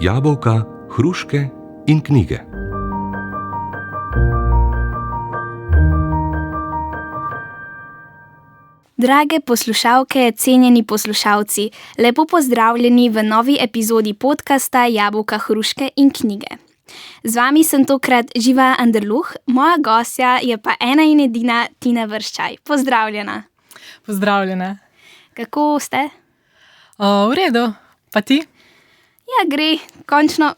Jabolka, hruške in knjige. Drage poslušalke, cenjeni poslušalci, lepo pozdravljeni v novi epizodi podcasta Jabolka, hruške in knjige. Z vami sem tokrat Živa Anderluh, moja gostja je pa ena in edina Tina Vrščaj. Pozdravljena. Pozdravljena. Kako ste? V redu, pa ti? Ja, gre, končno.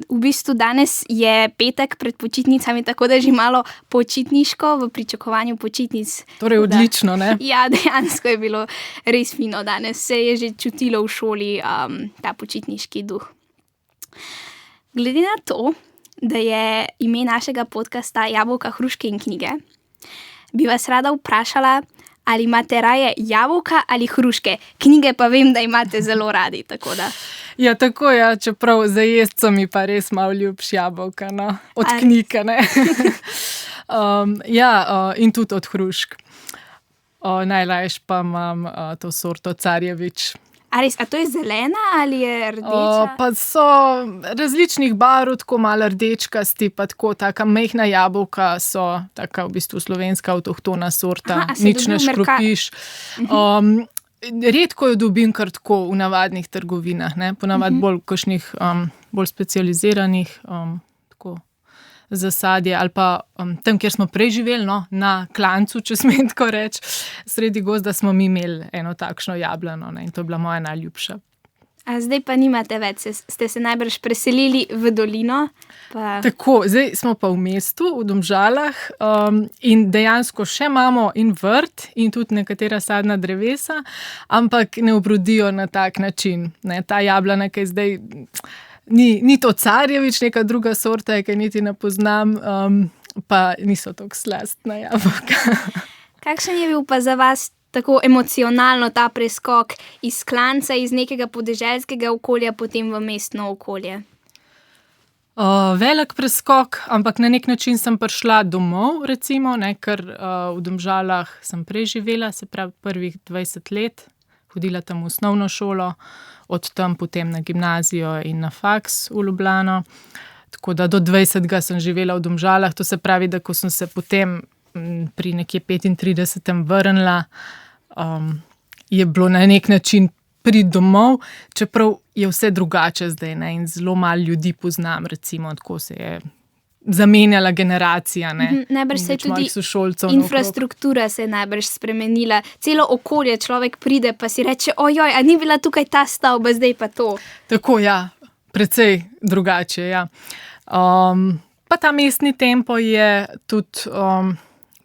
V bistvu danes je petek pred počitnicami, tako da že malo počitniško v pričakovanju počitnic. Torej odlično, ne? Ja, dejansko je bilo res fino danes. Se je že čutilo v šoli ta počitniški duh. Glede na to, da je ime našega podcasta Jabolka, hruške in knjige, bi vas rada vprašala, ali imate raje jabolka ali hruške. Knjige pa vem, da imate zelo radi, tako da. Ja, tako ja, čeprav za jesti mi pa res malo ljubš jabolka, no. Od knjige, ne. In tudi od hrušk. Najrajši pa imam to sorto Carjevič. A to je zelena ali je rdeča? Pa so različnih barv, tako malo rdečkasti, pa tako taka majhna jabolka so taka v bistvu slovenska avtohtona sorta. Nič ne škropiš. Redko jo dobim kar tako v navadnih trgovinah, ne? Ponavadi bolj kakšnih bolj specializiranih tako za sadje ali pa tam, kjer smo prej živeli, no, na klancu, če smem tako reči, sredi gozda smo mi imeli eno takšno jablano, ne, in to je bila moja najljubša. A zdaj pa nimate več, ste se najbrž preselili v dolino? Tako, zdaj smo pa v mestu, v Domžalah, in dejansko še imamo in vrt in tudi nekatera sadna drevesa, ampak ne obrodijo na tak način, ne, ta jablana, ki je zdaj... Ni to Carjevič, neka druga sorta, ki niti ne poznam, pa niso tako slastna jabolka. Kakšen je bil pa za vas tako emocionalno ta preskok iz klanca, iz nekega podeželskega okolja, potem v mestno okolje? Velik preskok, ampak na nek način sem prišla domov, recimo, ne, ker v Domžalah sem preživela, se pravi prvih 20 let, hodila tam v osnovno šolo, od tam potem na gimnazijo in na faks v Ljubljano. Tako da do 20. sem živela v Domžalah, to se pravi, da ko sem se potem pri nekje 35. vrnila, je bilo na nek način priti domov, čeprav je vse drugače zdaj, ne, in zelo malo ljudi poznam, recimo, tako se je zamenjala generacija, ne. Najbrž se je tudi infrastruktura se je najbrž spremenila. Celo okolje, človek pride pa si reče, ojoj, a ni bila tukaj ta stavba, zdaj pa to. Tako, ja, precej drugače, ja. Pa ta mestni tempo je tudi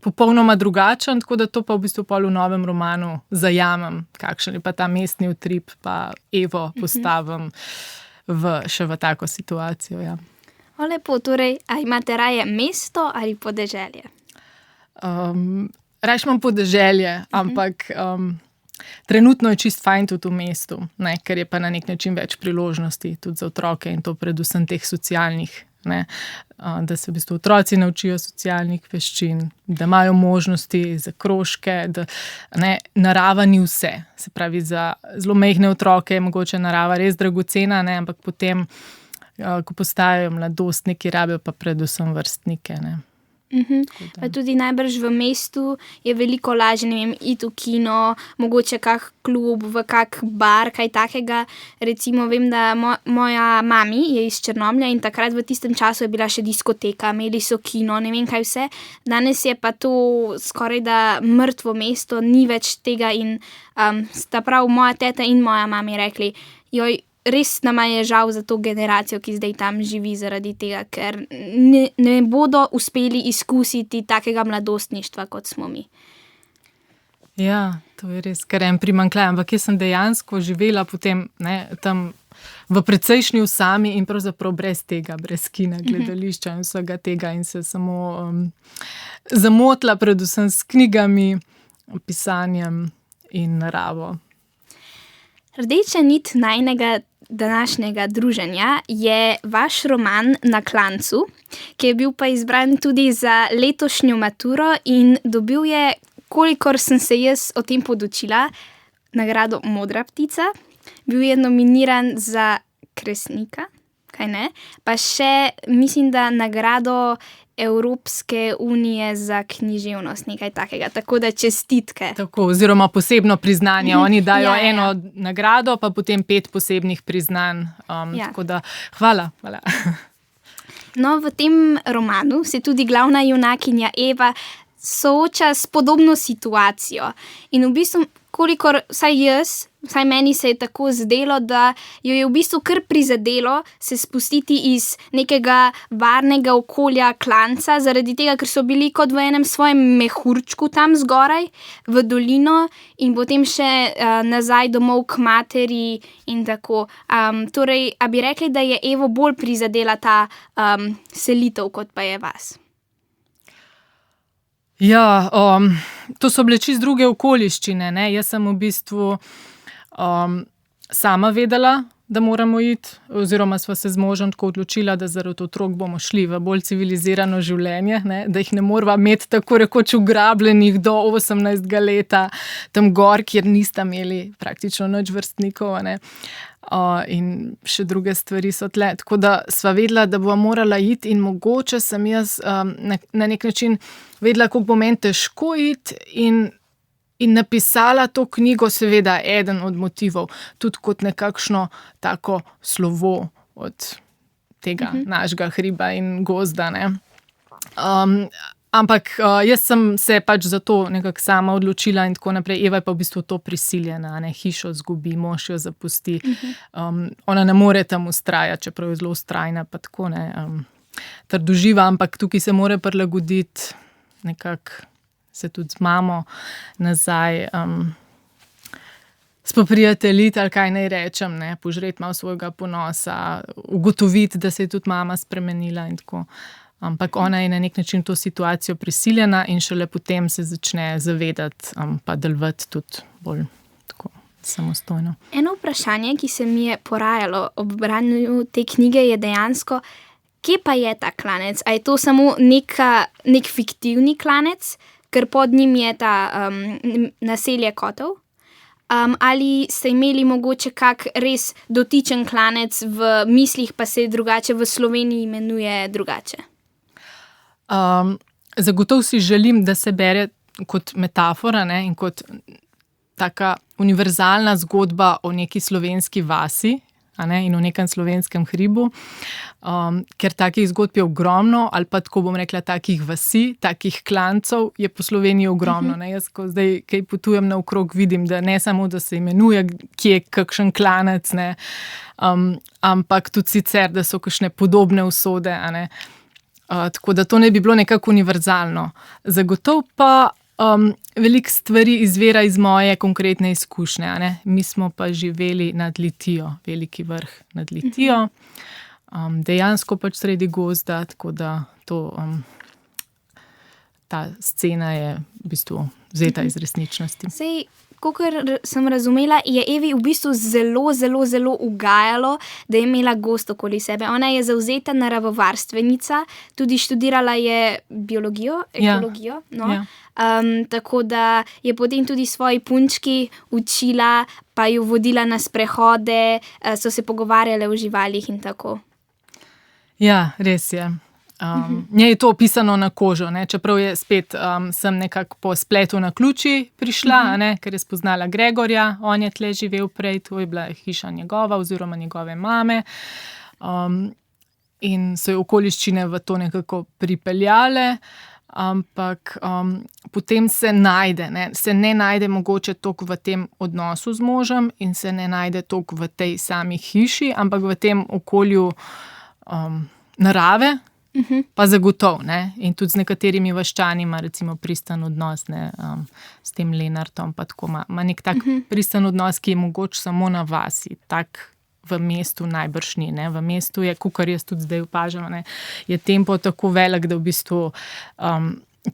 popolnoma drugačen, tako da to pa v bistvu pol v novem romanu zajamem, kakšen je pa ta mestni utrip, pa Evo postavim še v tako situacijo, ja. Lepo, torej, a imate raje mesto ali podeželje? Rajši imam podeželje, ampak trenutno je čist fajn tudi v mestu, ne, ker je pa na nek način več priložnosti tudi za otroke in to predvsem teh socialnih, ne, da se v bistvu otroci naučijo socialnih veščin, da imajo možnosti za krožke, da ne, narava ni vse. Se pravi, za zelo majhne otroke je mogoče narava res dragocena, ne, ampak potem ko postajajo mladostniki, rabijo pa predvsem vrstnike, ne. Pa tudi najbrž v mestu je veliko lažje, ne vem, iti v kino, mogoče kak klub, v kak bar, kaj takega. Recimo vem, da moja mami je iz Črnomlja in takrat v tistem času je bila še diskoteka, imeli so kino, ne vem kaj vse. Danes je pa to skoraj da mrtvo mesto, ni več tega in sta prav moja teta in moja mami rekli, joj, res nama je žal za to generacijo, ki zdaj tam živi zaradi tega, ker ne bodo uspeli izkusiti takega mladostništva, kot smo mi. Ja, to je res kar en primanjkljaj, ampak jaz sem dejansko živela potem, ne, tam v precejšnji osami in pravzaprav brez tega, brez kina, gledališča in vsega tega in se samo zamotila predvsem s knjigami, pisanjem in naravo. Rdeča nit najinega današnjega druženja je vaš roman Na klancu, ki je bil pa izbran tudi za letošnjo maturo in dobil je, kolikor sem se jaz o tem podučila, nagrado Modra ptica. Bil je nominiran za Kresnika, kaj ne? Pa še, mislim, da nagrado Evropske unije za književnost, nekaj takega, tako da čestitke. Tako, oziroma posebno priznanje. Oni dajo Ja. eno nagrado, pa potem 5 posebnih priznanj. Ja. Tako da hvala. No, v tem romanu se tudi glavna junakinja Eva sooča s podobno situacijo. In v bistvu, kolikor vsaj meni se je tako zdelo, da jo je v bistvu kar prizadelo se spustiti iz nekega varnega okolja klanca, zaradi tega, ker so bili kot v enem svojem mehurčku tam zgoraj v dolino in potem še nazaj domov k materi in tako. Torej, a bi rekli, da je Evo bolj prizadela ta selitev, kot pa je vas? Ja, to so bile čisto druge okoliščine. Ne? Jaz sem v bistvu sama vedela, da moramo iti, oziroma sva se z možem tako odločila, da zaradi otrok bomo šli v bolj civilizirano življenje, ne? Da jih ne morava imeti tako rekoč ugrabljenih do 18. leta tam gor, kjer nista imeli praktično nič vrstnikov, ne? In še druge stvari so tle. Tako da sva vedela, da bova morala iti in mogoče sem jaz na nek način vedela, kako bo meni težko iti in napisala to knjigo, seveda eden od motivov, tudi kot nekakšno tako slovo od tega našega hriba in gozda, ne. Ampak jaz sem se pač za to nekako sama odločila in tako naprej. Eva je pa v bistvu to prisiljena, ne, hišo zgubi, mož jo zapusti. Ona ne more tam vztrajati, čeprav je zelo vztrajna, pa tako ne, trdoživa, ampak tukaj se mora prilagoditi, nekako se tudi z mamo nazaj spoprijateljiti, ali kaj naj rečem, ne, požreti malo svojega ponosa, ugotoviti, da se je tudi mama spremenila in tako. Ampak ona je na nek način to situacijo prisiljena in šele potem se začne zavedati, pa delovati tudi bolj tako samostojno. Eno vprašanje, ki se mi je porajalo ob branju te knjige, je dejansko, kje pa je ta klanec? A je to samo nek fiktivni klanec, ker pod njim je ta naselje kotov? Ali ste imeli mogoče kak res dotičen klanec v mislih, pa se drugače v Sloveniji imenuje drugače? Zagotovo si želim, da se bere kot metafora, ne, in kot taka univerzalna zgodba o neki slovenski vasi, a ne, in o nekem slovenskem hribu, ker takih zgodb je ogromno, ali pa tako bom rekla, takih vasi, takih klancev je po Sloveniji ogromno. Ne. Jaz, ko zdaj kaj potujem naokrog, vidim, da ne samo, da se imenuje kje kakšen klanec, ne, ampak tudi sicer, da so kakšne podobne usode, a ne. Tako da to ne bi bilo nekako univerzalno. Zagotovo pa veliko stvari izvira iz moje konkretne izkušnje, a ne. Mi smo pa živeli nad Litijo, Veliki Vrh nad Litijo, dejansko pač sredi gozda, tako da to, ta scena je v bistvu vzeta iz resničnosti. Sej, kakor sem razumela, je Evi v bistvu zelo, zelo, zelo ugajalo, da je imela gozd okoli sebe. Ona je zavzeta naravovarstvenica, tudi študirala je biologijo, ekologijo. No. Ja. Tako da je potem tudi svoji punčki učila, pa jo vodila na sprehode, so se pogovarjale o živalih in tako. Ja, res je. Njej je to opisano na kožo, ne? Čeprav je spet sem nekako po spletu na ključi prišla, a ne? Ker je spoznala Gregorja, on je tle živel prej, to je bila hiša njegova oziroma njegove mame, in so jo okoliščine v to nekako pripeljale, ampak potem se najde, ne? Se ne najde mogoče toliko v tem odnosu z možem in se ne najde toliko v tej sami hiši, ampak v tem okolju narave, pa zagotovo, ne, in tudi z nekaterimi vaščani ima recimo pristan odnos, ne, s tem Lenartom, pa tako ima nek tak pristan odnos, ki je mogoče samo na vasi, tak v mestu najbrž ni, ne, v mestu je, kakor jaz tudi zdaj opažam, ne, je tempo tako velik, da v bistvu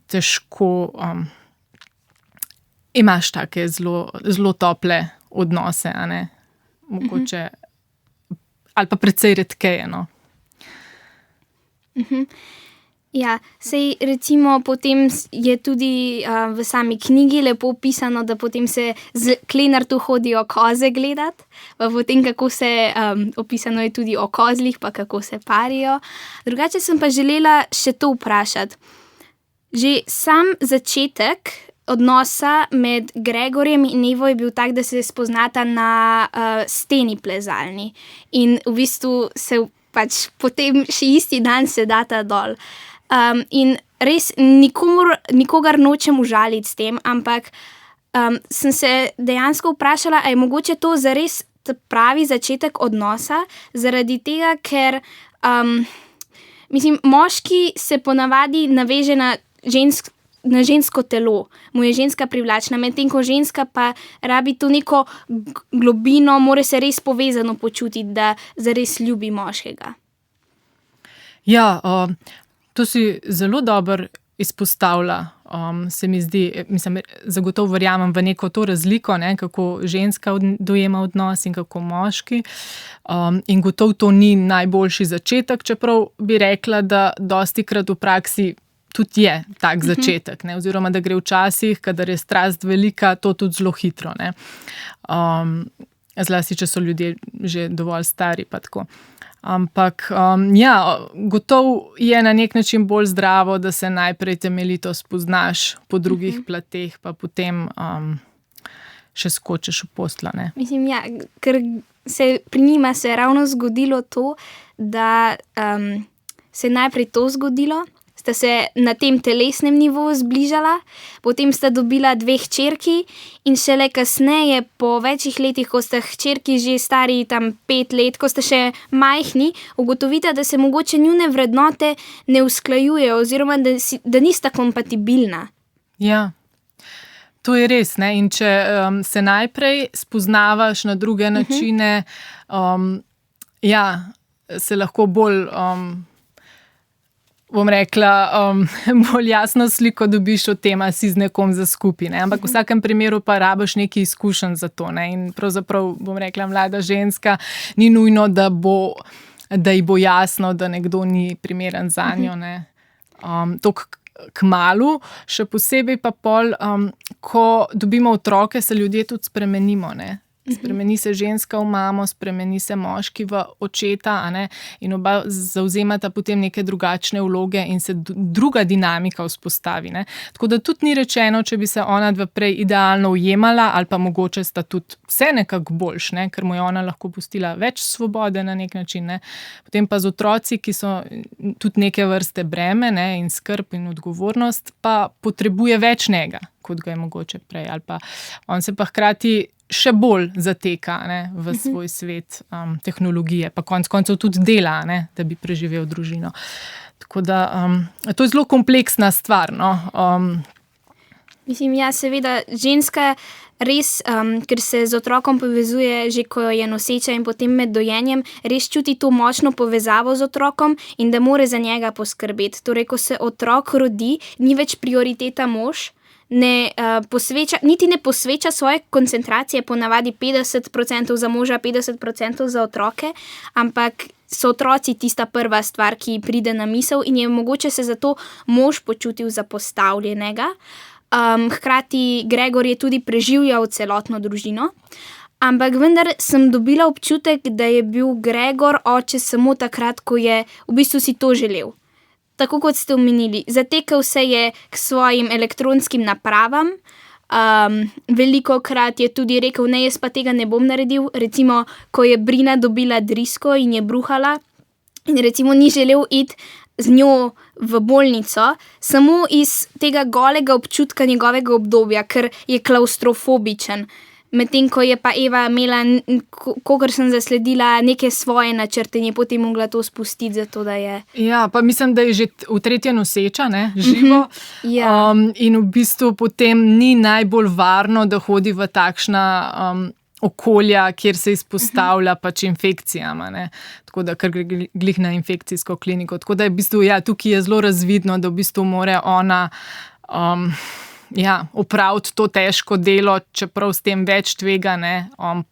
težko imaš take zelo, zelo tople odnose, a ne, mogoče, ali pa precej redkeje, no. Ja, sej recimo potem je tudi v sami knjigi lepo opisano, da potem se z Klenartu hodijo koze gledat, pa potem kako se, opisano je tudi o kozlih, pa kako se parijo. Drugače sem pa želela še to vprašati. Že sam začetek odnosa med Gregorjem in Evo je bil tak, da se spoznata na steni plezalni. In v bistvu se pač potem še isti dan se data dol. In res nikogar nočem užaliti s tem, ampak sem se dejansko vprašala, a je mogoče to zares pravi začetek odnosa, zaradi tega, ker moški se ponavadi naveže na žensko telo, mu je ženska privlačna, medtem ko ženska pa rabi to neko globino, mora se res povezano počutiti, da zares ljubi moškega. Ja, to si zelo dobro izpostavlja, se mi zdi, zagotovo verjamem v neko to razliko, ne, kako ženska dojema odnos in kako moški. In gotovo to ni najboljši začetek, čeprav bi rekla, da dostikrat v praksi tudi je tak začetek, ne, oziroma da gre včasih, kadar je strast velika, to tudi zelo hitro, ne. Zlasti, če so ljudje že dovolj stari pa tako. Ampak gotovo je na nek način bolj zdravo, da se najprej temeljito spoznaš po drugih plateh, pa potem še skočiš v posla, ne. Ker pri njima se je ravno zgodilo to, da se je najprej to zgodilo, sta se na tem telesnem nivoju zbližala, potem sta dobila 2 hčerki in šele kasneje, po večjih letih, ko sta hčerki že stari tam 5 let, ko sta še majhni, ugotovita, da se mogoče njune vrednote ne usklajujejo oziroma da nista kompatibilna. Ja, to je res, ne, in če se najprej spoznavaš na druge načine, se lahko bolj bom rekla, bolj jasno sliko dobiš o tem, a si z nekom za skupaj, ne. Ampak v vsakem primeru pa rabiš nekaj izkušenj za to, ne. In pravzaprav, bom rekla, mlada ženska ni nujno, da ji bo jasno, da nekdo ni primeren zanjo, ne. Toliko kmalu, še posebej pa pol, ko dobimo otroke, se ljudje tudi spremenimo, ne. Spremeni se ženska v mamo, spremeni se moški v očeta, a ne, in oba zavzemata potem neke drugačne vloge in se druga dinamika vzpostavi, ne. Tako da tudi ni rečeno, če bi se onadva prej idealno ujemala, ali pa mogoče sta tudi vse nekako boljš, ne, ker mu je ona lahko pustila več svobode na nek način, ne. Potem pa z otroci, ki so tudi neke vrste breme, ne, in skrb in odgovornost, pa potrebuje več njega, kot ga je mogoče prej, ali pa on se pa hkrati še bolj zateka, ne, v svoj svet tehnologije, pa konec koncev tudi dela, ne, da bi preživel družino. Tako da to je zelo kompleksna stvar, no. Seveda, ženska res, ker se z otrokom povezuje že, ko je noseča in potem med dojenjem, res čuti to močno povezavo z otrokom in da mora za njega poskrbeti. Torej, ko se otrok rodi, ni več prioriteta mož, niti ne posveča svoje koncentracije, ponavadi 50% za moža, 50% za otroke, ampak so otroci tista prva stvar, ki pride na misel in je mogoče se zato mož počutil zapostavljenega. Hkrati Gregor je tudi preživljal celotno družino, ampak vendar sem dobila občutek, da je bil Gregor oče samo takrat, ko je v bistvu si to želel. Tako kot ste omenili, zatekel se je k svojim elektronskim napravam, velikokrat je tudi rekel, ne, jaz pa tega ne bom naredil, recimo, ko je Brina dobila drisko in je bruhala in recimo ni želel iti z njo v bolnico, samo iz tega golega občutka njegovega obdobja, ker je klaustrofobičen. Medtem ko je pa Eva imela, kakor sem zasledila, neke svoje načrte in je potem mogla to spustiti, zato da je... Ja, pa mislim, da je že v 3. noseča, ne, živo. Ja. In v bistvu potem ni najbolj varno, da hodi v takšna okolja, kjer se izpostavlja pač infekcijama, ne. Tako da, ker gre glih na infekcijsko kliniko. Tako da je v bistvu, ja, tukaj je zelo razvidno, da v bistvu mora ona... opraviti to težko delo, čeprav s tem več tvega, ne, on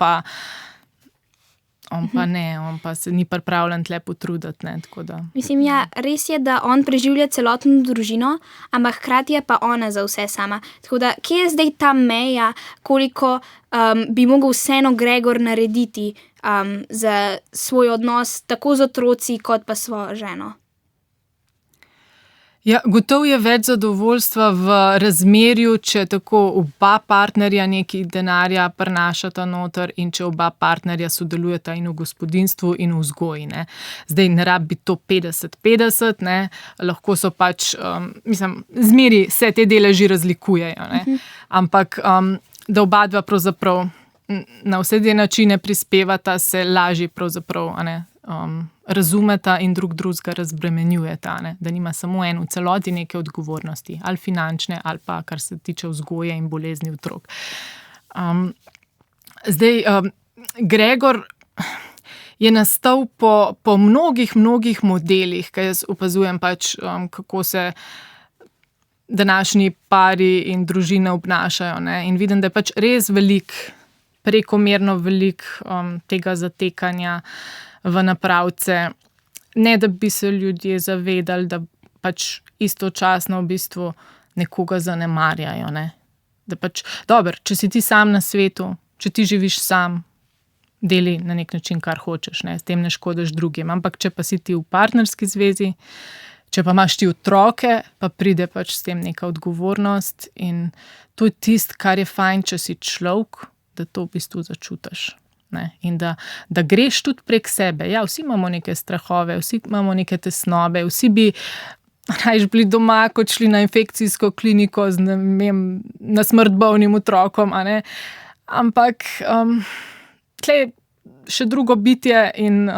On pa ne, on pa se ni pripravljen tle potruditi. Ne, tako da. Mislim, ja, res je, da on preživlja celotno družino, ampak hkrati je pa ona za vse sama. Tako da, kje je zdaj ta meja, koliko bi mogel vseeno Gregor narediti za svoj odnos tako z otroci, kot pa svojo ženo? Ja, gotovo je več zadovoljstva v razmerju, če tako oba partnerja nekaj denarja prinašata noter in če oba partnerja sodelujeta in v gospodinjstvu in v vzgoji. Ne. Zdaj ne rabi biti to 50-50, ne. Lahko so pač, zmeri se te deleži razlikujejo, ne. Ampak da oba dva pravzaprav na vse te načine prispevata, se lažje pravzaprav, razumeta in drugega razbremenjujeta, ne? Da nima samo en v celoti neke odgovornosti, ali finančne, ali pa kar se tiče vzgoje in bolezni otrok. Gregor je nastal po mnogih modelih, kaj jaz opazujem pač, kako se današnji pari in družine obnašajo, ne? In vidim, da je pač res prekomerno veliko tega zatekanja v napravce, ne da bi se ljudje zavedali, da pač istočasno v bistvu nekoga zanemarjajo. Ne? Da pač, dobro, če si ti sam na svetu, če ti živiš sam, deli na nek način, kar hočeš, ne? S tem ne škodiš drugim. Ampak če pa si ti v partnerski zvezi, če pa imaš ti otroke, pa pride pač s tem neka odgovornost in to je tisto, kar je fajn, če si človek, da to v bistvu začutiš. Ne? In da greš tudi prek sebe. Ja, vsi imamo neke strahove, vsi imamo neke tesnobe, vsi bi raje bili doma, kot šli na infekcijsko kliniko z na smrt bolnim otrokom. Ampak tle je še drugo bitje in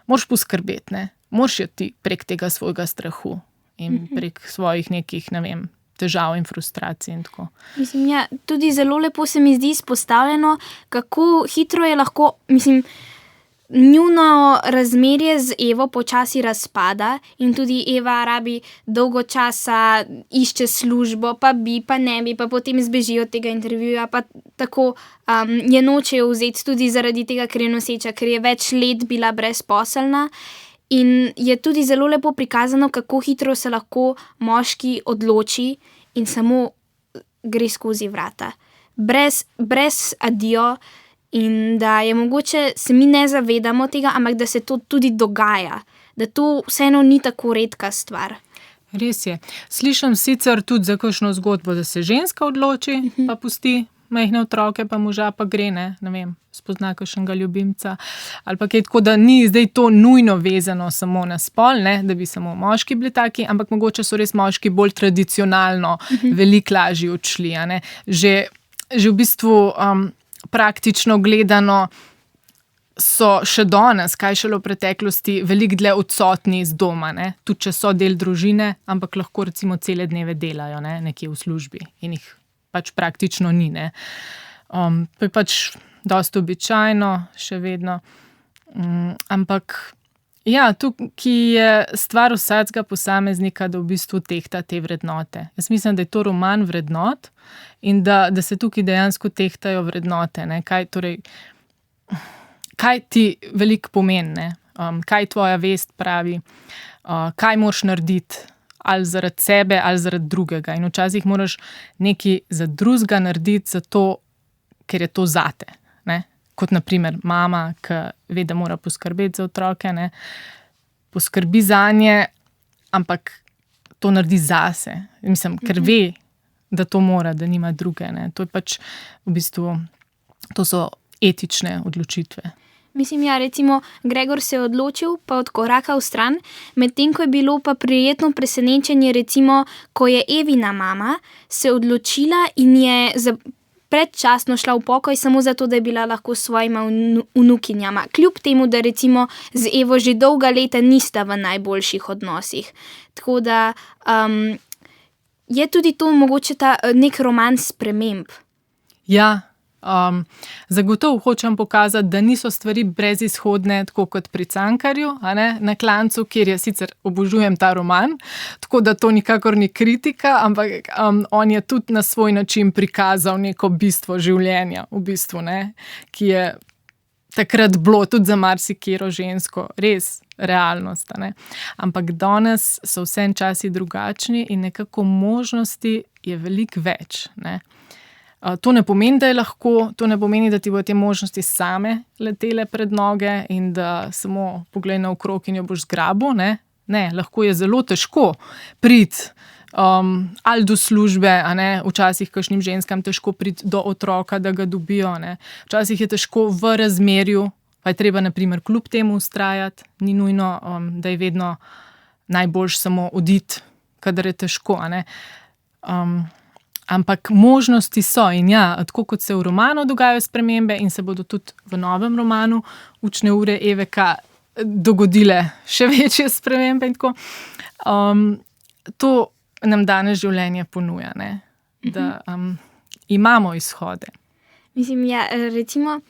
moraš poskrbeti. Ne? Moraš jo ti prek tega svojega strahu in prek svojih nekih, težav in frustracij in tako. Mislim, ja, tudi zelo lepo se mi zdi izpostavljeno, kako hitro je lahko, njuno razmerje z Evo počasi razpada in tudi Eva rabi dolgo časa, išče službo, pa ne bi, pa potem zbeži od tega intervjuja, pa tako je nočejo vzeti tudi zaradi tega, ker je noseča, ker je več let bila brezposelna. In je tudi zelo lepo prikazano, kako hitro se lahko moški odloči in samo gre skozi vrata. Brez adijo in da je mogoče, se mi ne zavedamo tega, ampak da se to tudi dogaja. Da to vseeno ni tako redka stvar. Res je. Slišim sicer tudi za kakšno zgodbo, da se ženska odloči, pa pusti majhne otroke, pa moža pa gre, spozna kakšnega ljubimca. Ali pa kaj tako, da ni zdaj to nujno vezano samo na spol, da bi samo moški bili taki, ampak mogoče so res moški bolj tradicionalno veliko lažje odšli. Že v bistvu praktično gledano so še danes, kaj šele v preteklosti, veliko dlje odsotni iz doma. Tudi če so del družine, ampak lahko recimo cele dneve delajo nekje v službi in jih pač praktično ni. To je pač dosti običajno, še vedno. Ampak ja, tukaj je stvar vsakega posameznika, da v bistvu tehta te vrednote. Jaz mislim, da je to roman vrednot in da se tukaj dejansko tehtajo vrednote. Kaj ti veliko pomeni, kaj tvoja vest pravi, kaj moraš narediti, ali zaradi sebe, ali zaradi drugega. In včasih moraš nekaj za drugega narediti, zato, ker je to zate. Kot naprimer mama, ki ve, da mora poskrbeti za otroke, poskrbi zanje, ampak to naredi zase. Ker ve, da to mora, da nima druge. To je pač v bistvu, to so etične odločitve. Recimo, Gregor se je odločil, pa odkorakal stran, medtem ko je bilo pa prijetno presenečenje, recimo, ko je Evina mama se odločila in je predčasno šla v pokoj samo zato, da je bila lahko s svojima vnukinjama. Kljub temu, da recimo z Evo že dolga leta nista v najboljših odnosih. Tako da je tudi to mogoče nek roman sprememb. Ja. Zagotovo hočem pokazati, da niso stvari brezizhodne, tako kot pri Cankarju, na Klancu, kjer je sicer obožujem ta roman, tako da to nikakor ni kritika, ampak on je tudi na svoj način prikazal neko bistvo življenja, v bistvu, ki je takrat bilo tudi za marsikero žensko res realnost. A ne. Ampak danes so vse časi drugačni in nekako možnosti je veliko več. Ne. To ne pomeni, da je lahko, to ne pomeni, da ti bodo te možnosti same letele pred noge in da samo poglej naokrog in jo boš zgrabil. Ne, lahko je zelo težko priti ali do službe, a ne, včasih kakšnim ženskam težko priti do otroka, da ga dobijo. Ne. Včasih je težko v razmerju, pa je treba na primer kljub temu vztrajati, ni nujno, da je vedno najboljš samo oditi, kadar je težko. A ne. Ampak možnosti so in ja, tako kot se v romanu dogajajo spremembe in se bodo tudi v novem romanu Učne ure EVK dogodile še večje spremembe in tako. To nam danes življenje ponuja, ne? Da imamo izhode. Mislim, ja, recimo,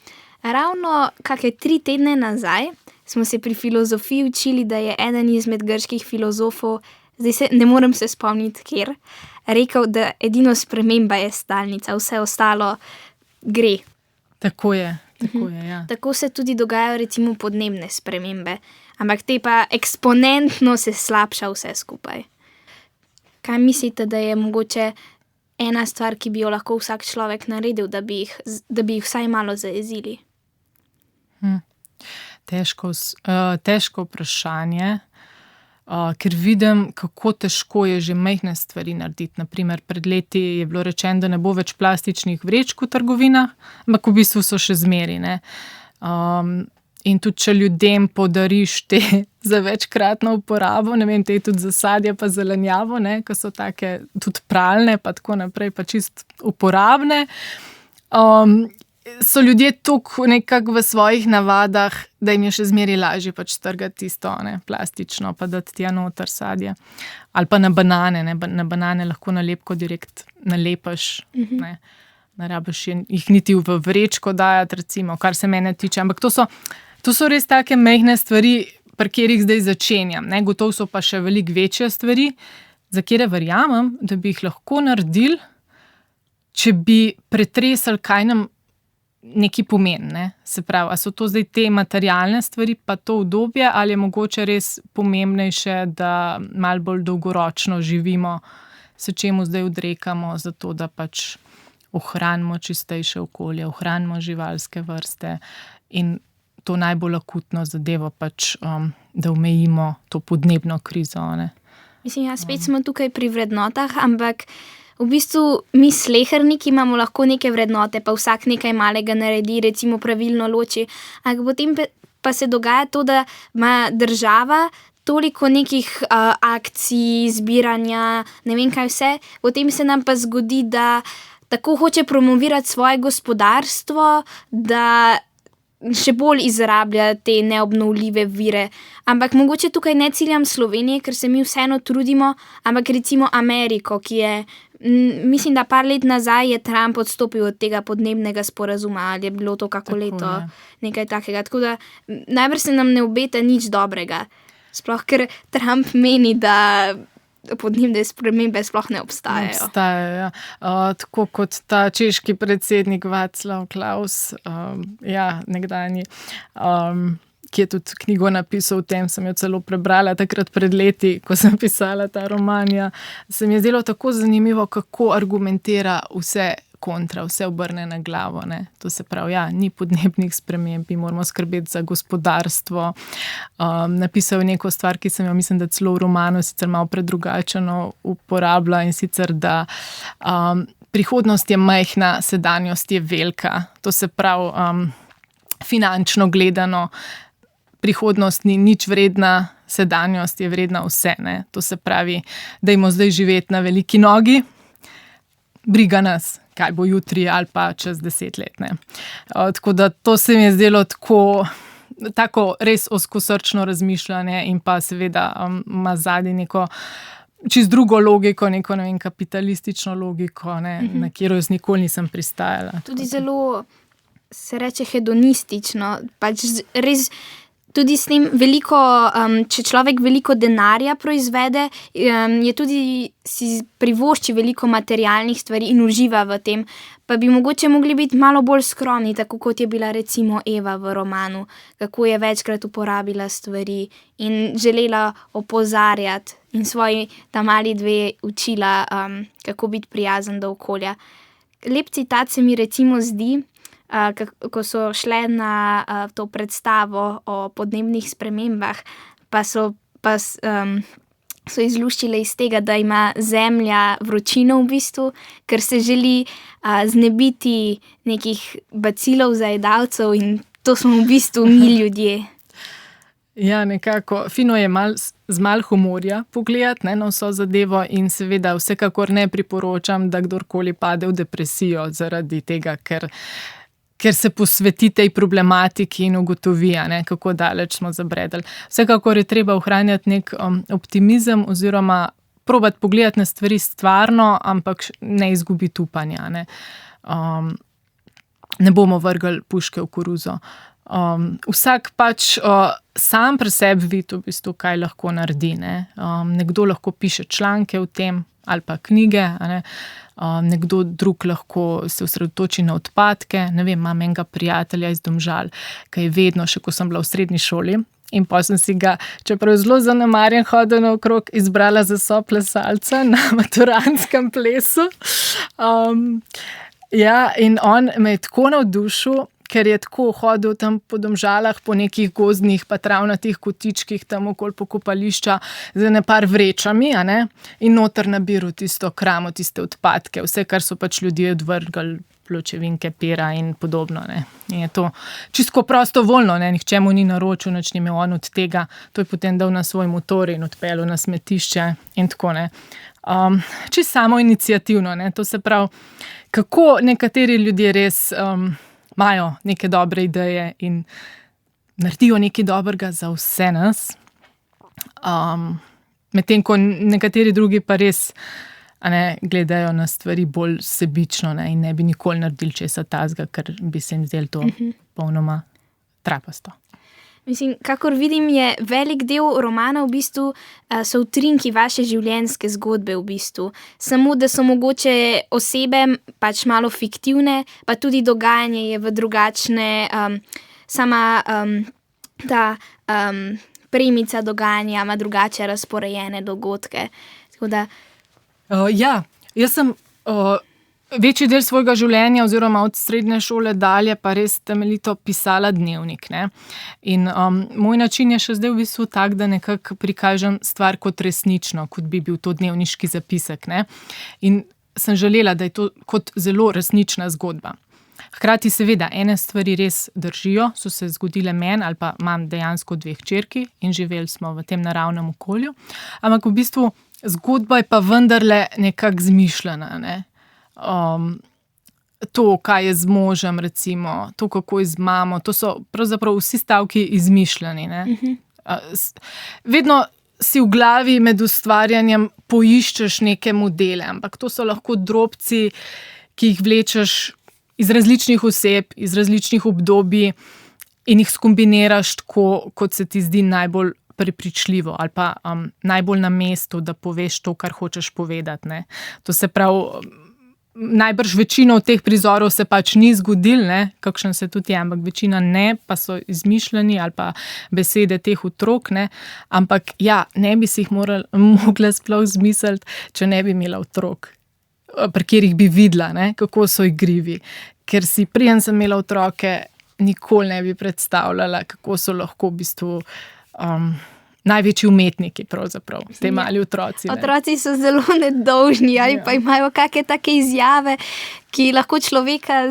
ravno kakšne 3 tedne nazaj smo se pri filozofiji učili, da je eden izmed grških filozofov, zdaj ne morem se spomniti, kjer, rekel, da edino sprememba je stalnica, vse ostalo gre. Tako je, ja. Tako se tudi dogajajo recimo podnebne spremembe, ampak te pa eksponentno se slabša vse skupaj. Kaj mislite, da je mogoče ena stvar, ki bi jo lahko vsak človek naredil, da bi jih vsaj malo zajezili? Težko vprašanje. Ker vidim, kako težko je že majhne stvari narediti. Naprimer, pred leti je bilo rečeno, da ne bo več plastičnih vrečk v trgovinah, ampak v bistvu so še zmeri. Ne? In tudi, če ljudem podariš te za večkratno uporabo, ne vem, te tudi za sadje pa zelenjavo, ne, ki so take tudi pralne, pa tako naprej, pa čist uporabne. So ljudje toliko nekako v svojih navadah, da jim je še zmeraj lažje pač trgati tisto, ne, plastično, pa dati tja noter sadje. Ali pa na banane, ne, na banane lahko nalepko direkt nalepaš, ne rabiš jih niti v vrečko dajati, recimo, kar se mene tiče. Ampak to so res take majhne stvari, pri katerih zdaj začenjam. Ne. Gotovo so pa še veliko večje stvari, za katere verjamem, da bi jih lahko naredili, če bi pretresali, kaj nam neki pomen, ne? Se pravi, a so to zdaj te materialne stvari, pa to udobje, ali je mogoče res pomembnejše, da malo bolj dolgoročno živimo, se čemu zdaj odrekamo, zato da pač ohranimo čistejše okolje, ohranimo živalske vrste in to najbolj akutno zadevo pač, da omejimo to podnebno krizo. Ne? Mislim, ja, spet smo tukaj pri vrednotah, ampak v bistvu mi sleherniki imamo lahko neke vrednote, pa vsak nekaj malega naredi, recimo pravilno loči. Ampak potem pa se dogaja to, da ima država toliko nekih akcij, zbiranja, ne vem kaj vse, potem se nam pa zgodi, da tako hoče promovirati svoje gospodarstvo, da še bolj izrablja te neobnovljive vire. Ampak mogoče tukaj ne ciljam Slovenije, ker se mi vseeno trudimo, ampak recimo Ameriko, ki je, mislim, da par let nazaj je Trump odstopil od tega podnebnega sporazuma, ali je bilo to kako leto, nekaj takega. Tako da najbrž se nam ne obeta nič dobrega. Sploh, ker Trump meni, da podnebne spremembe sploh ne obstajajo. Obstajajo, ja. Tako kot ta češki predsednik Václav Klaus, nekdanji, ki je tudi knjigo napisal o tem, sem jo celo prebrala takrat pred leti, ko sem pisala ta roman. Se mi je zdelo tako zanimivo, kako argumentira vse kontra, vse obrne na glavo. Ne. To se pravi, ni podnebnih sprememb, mi moramo skrbeti za gospodarstvo. Napisal je neko stvar, ki sem jo, mislim, da celo v romanu sicer malo predrugačeno uporabila, in sicer, da prihodnost je majhna, sedanjost je velika. To se pravi, finančno gledano, prihodnost ni nič vredna, sedanjost je vredna vse. Ne. To se pravi, dajmo zdaj živeti na veliki nogi, briga nas, kaj bo jutri ali pa čez 10 let. Ne. Tako da to se mi je zdelo tako res ozkosrčno razmišljanje in pa seveda ima zadnji neko čist drugo logiko, neko, ne vem, kapitalistično logiko, ne, na katero jaz nikoli nisem pristajala. Tudi zelo se reče hedonistično, pač res tudi s tem veliko, če človek veliko denarja proizvede, je tudi si privošči veliko materialnih stvari in uživa v tem. Pa bi mogoče mogli biti malo bolj skromni, tako kot je bila recimo Eva v romanu, kako je večkrat uporabila stvari in želela opozarjati in svoji ta mali dve učila, kako biti prijazen do okolja. Lep citat se mi recimo zdi, ko so šle na to predstavo o podnebnih spremembah, pa so izluščile iz tega, da ima Zemlja vročino v bistvu, ker se želi znebiti nekih bacilov, zajedavcev in to smo v bistvu mi ljudje. Ja, nekako fino je z malo humorja pogledati na vso zadevo in seveda vsekakor ne priporočam, da kdorkoli pade v depresijo zaradi tega, ker se posveti tej problematiki in ugotovi, kako daleč smo zabredali. Vsekakor je treba ohranjati nek optimizem oziroma probati pogledati na stvari stvarno, ampak ne izgubiti upanja. Ne bomo vrgli puške v koruzo. Vsak pač sam pri sebi vidi v bistvu, kaj lahko naredi. Nekdo lahko piše članke o tem ali pa knjige, nekdo drug lahko se osredotoči na odpadke. Ne vem, imam enega prijatelja iz Domžal, ki je vedno, še ko sem bila v srednji šoli, in pa sem si ga, čeprav je zelo zanemarjen hodil naokrog, izbrala za soplesalca na maturantskem plesu. Ja, in on me je tako navdušil, ker je tako hodil tam po Domžalah, po nekih gozdnih pa travnatih kotičkih tam okoli pokopališča z nepar vrečami, in noter nabiral tisto kramo, tiste odpadke, vse, kar so pač ljudje odvrgali, pločevinke, pera in podobno. In je to čisto prostovoljno, nihče mu ni naročil, nič ni imel on od tega, to je potem dal na svoj motor in odpeljal na smetišče in tako. Čisto samo iniciativno, to se pravi, kako nekateri ljudje res imajo neke dobre ideje in naredijo nekaj dobrega za vse nas. Medtem ko nekateri drugi pa res gledajo na stvari bolj sebično in ne bi nikoli naredili česa takega, ker bi se jim zdelo to popolnoma trapasto. Mislim, kakor vidim, je velik del romana v bistvu so utrinki vaše življenjske zgodbe v bistvu. Samo, da so mogoče osebe pač malo fiktivne, pa tudi dogajanje je v drugačne, sama ta premica dogajanja ima drugače razporejene dogodke. Tako da... Ja, jaz sem... Večji del svojega življenja oziroma od srednje šole dalje pa res temeljito pisala dnevnik. In moj način je še zdaj v bistvu tak, da nekako prikažem stvar kot resnično, kot bi bil to dnevniški zapisek. In sem želela, da je to kot zelo resnična zgodba. Hkrati seveda ene stvari res držijo, so se zgodile meni ali pa imam dejansko 2 hčerki in živeli smo v tem naravnem okolju. Ampak v bistvu zgodba je pa vendarle nekako zmišljena. To, kaj je z možem, recimo, to, kako je z mamo, to so pravzaprav vsi stavki izmišljeni. Vedno si v glavi med ustvarjanjem poiščeš neke modele, ampak to so lahko drobci, ki jih vlečeš iz različnih oseb, iz različnih obdobij in jih skombiniraš tako, kot se ti zdi najbolj prepričljivo ali pa najbolj na mestu, da poveš to, kar hočeš povedati. To se pravi, najbrž večino teh prizorov se pač ni zgodil, kakšen se tudi je, ampak večina ne, pa so izmišljeni ali pa besede teh otrok, ampak ja, ne bi si jih mogla sploh zmisliti, če ne bi imela otrok, pri katerih bi videla, kako so igrivi. Ker si preden sem imela otroke, nikoli ne bi predstavljala, kako so lahko v bistvu največji umetniki, pravzaprav, te mali otroci. Otroci so zelo nedolžni ali pa imajo kakšne take izjave, ki lahko človeka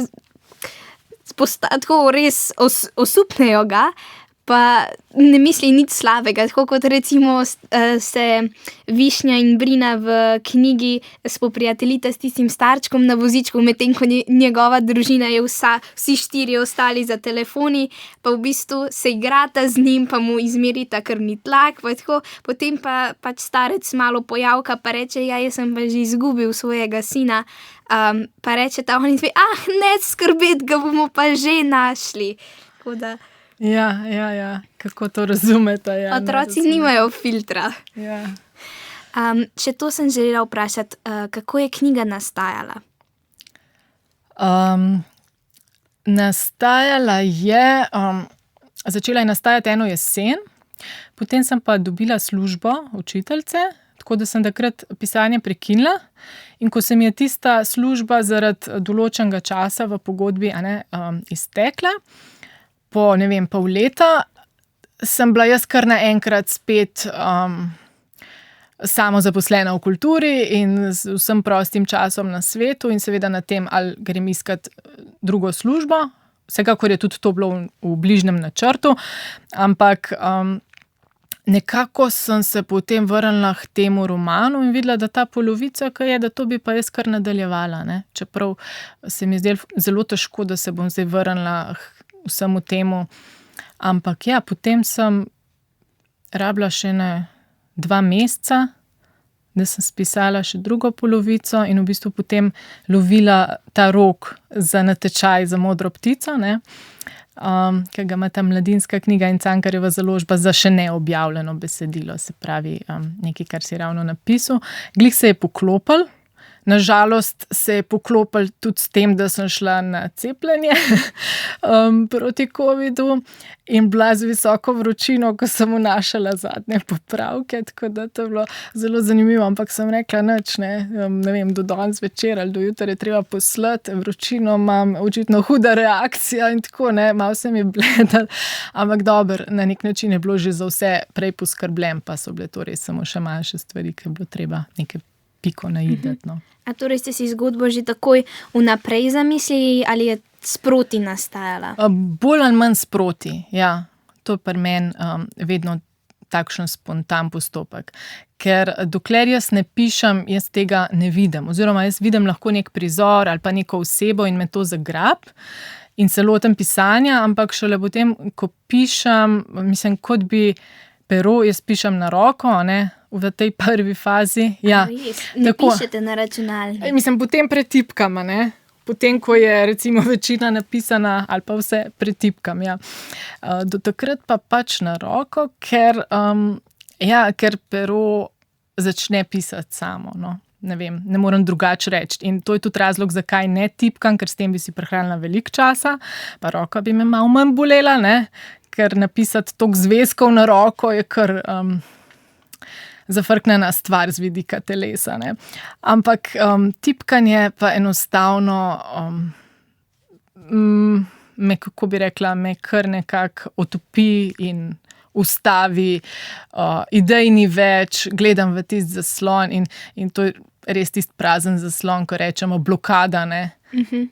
tako res osupnejo ga, pa ne misli nič slabega. Tako kot recimo se Višnja in Brina v knjigi spoprijateljita s tistim starčkom na vozičku, medtem ko njegova družina je vsi 4 ostali za telefoni, pa v bistvu se igrata z njim, pa mu izmerita krvni tlak, pa tako. Potem pa pač starec malo pojavka, pa reče, ja, jaz sem pa že izgubil svojega sina. Pa reče ta on in ne skrbeti, ga bomo pa že našli. Tako da... Ja, kako to razumete. Ja, Otroci nimajo filtra. Ja. Še to sem želela vprašati, kako je knjiga nastajala? Začela je nastajati eno jesen, potem sem pa dobila službo učiteljice, tako da sem takrat pisanje prekinila. In ko se mi je tista služba zaradi določenega časa v pogodbi iztekla, po, pol leta, sem bila jaz kar naenkrat spet samozaposlena v kulturi in z vsem prostim časom na svetu in seveda na tem, ali grem iskat drugo službo. Vsekakor je tudi to bilo v bližnjem načrtu, ampak nekako sem se potem vrnila k temu romanu in videla, da ta polovica, ki je, da to bi pa jaz kar nadaljevala, ne. Čeprav se mi je zdelo zelo težko, da se bom zdaj vrnila k vsemu temu. Ampak ja, potem sem rabila še 2 meseca, da sem spisala še drugo polovico in v bistvu potem lovila ta rok za natečaj za Modro ptico, ne. Ki ga ima ta Mladinska knjiga in Cankarjeva založba za še neobjavljeno besedilo, se pravi nekaj, kar si ravno napisal. Glih se je poklopilo. Na žalost se je poklopilo tudi s tem, da sem šla na cepljenje proti covidu in bila z visoko vročino, ko sem vnašala zadnje popravke, tako da to je bilo zelo zanimivo, ampak sem rekla nič, ne vem, do danes večer ali do jutra je treba poslati, vročino imam, očitno huda reakcija in tako, malo se mi je bledalo, ampak dobro, na nek način je bilo že za vse prej poskrbljen, pa so bile to res samo še manjše stvari, ki je bilo treba nekaj piko naideti, no. A torej ste si zgodbo že takoj vnaprej zamislili ali je sproti nastajala? Bolj ali manj sproti, ja. To je pri meni vedno takšen spontan postopek. Ker dokler jaz ne pišem, jaz tega ne vidim. Oziroma jaz vidim lahko nek prizor ali pa neko osebo in me to zagrab in se lotim pisanja, ampak šele potem, ko pišem, mislim, kot bi pero, jaz pišem na roko, v tej prvi fazi. Ja. Ne pišete na računalnik? Mislim, potem pretipkam, potem, ko je recimo večina napisana ali pa vse pretipkam, ja. Do takrat pa pač na roko, ker pero začne pisati samo, no. Ne vem, ne morem drugače reči. In to je tudi razlog, zakaj ne tipkam, ker s tem bi si prehranila veliko časa, pa roka bi me malo manj bolela, ker napisati toliko zvezkov na roko je kar zafrknjena stvar z vidika telesa, Ampak tipkanje pa enostavno kako bi rekla, me kar nekako otopi in ustavi, idej ni več, gledam v tisti zaslon in to je res tisti prazen zaslon, ko rečemo blokada,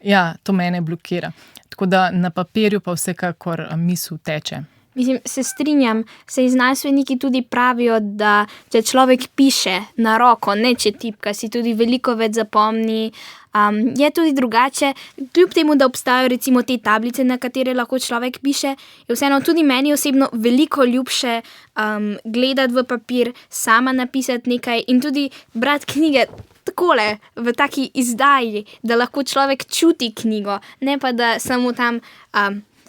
Ja, to mene blokira. Tako da na papirju pa vsekakor misel teče. Mislim, se strinjam, saj znanstveniki tudi pravijo, da če človek piše na roko, ne če tipka, si tudi veliko več zapomni. Je tudi drugače, kljub temu, da obstajajo recimo te tablice, na katere lahko človek piše, je vseeno tudi meni osebno veliko ljubše gledati v papir, sama napisati nekaj in tudi brati knjige takole, v taki izdaji, da lahko človek čuti knjigo, ne pa da samo tam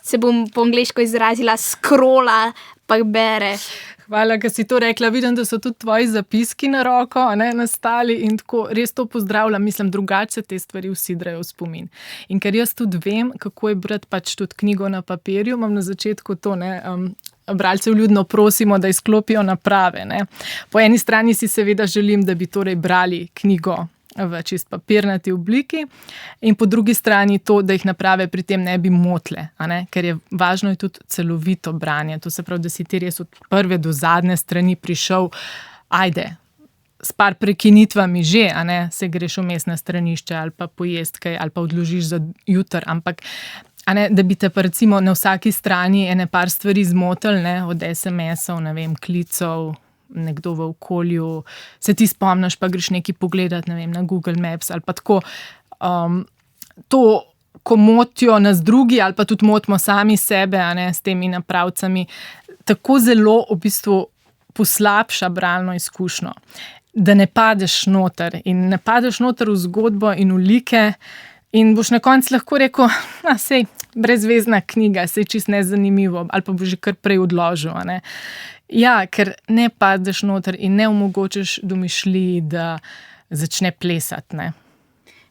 se bom po angleško izrazila, scrolla, pa bere. Hvala, ker si to rekla. Vidim, da so tudi tvoji zapiski na roko nastali in tako res to pozdravljam. Mislim, drugače te stvari usidrajo v spomin. In ker jaz tudi vem, kako je brati pač tudi knjigo na papirju, imam na začetku to, bralce vljudno prosimo, da izklopijo naprave, Po eni strani si seveda želim, da bi torej brali knjigo v čist papirnati obliki in po drugi strani to, da jih naprave pri tem ne bi motile, ker je važno je tudi celovito branje. To se pravi, da si ti res od prve do zadnje strani prišel, s par prekinitvami že, se greš vmes na stranišče ali pa pojest kaj ali pa odložiš za jutr, ampak da bi te pa recimo na vsaki strani ene par stvari zmotili, od SMS-ov, klicov, nekdo v okolju, se ti spomniš, pa greš nekaj pogledati, na Google Maps ali pa tako. To, ko motijo nas drugi ali pa tudi motimo sami sebe, s temi napravcami, tako zelo v bistvu poslabša bralno izkušnjo, da ne padeš noter in ne padeš noter v zgodbo in v like in boš na koncu lahko rekel, sej, brezvezna knjiga, se je čist nezanimivo, ali pa bo že kar prej odložil. A ne? Ja, ker ne padeš noter in ne omogočiš domišljiji, da začne plesati. Ne?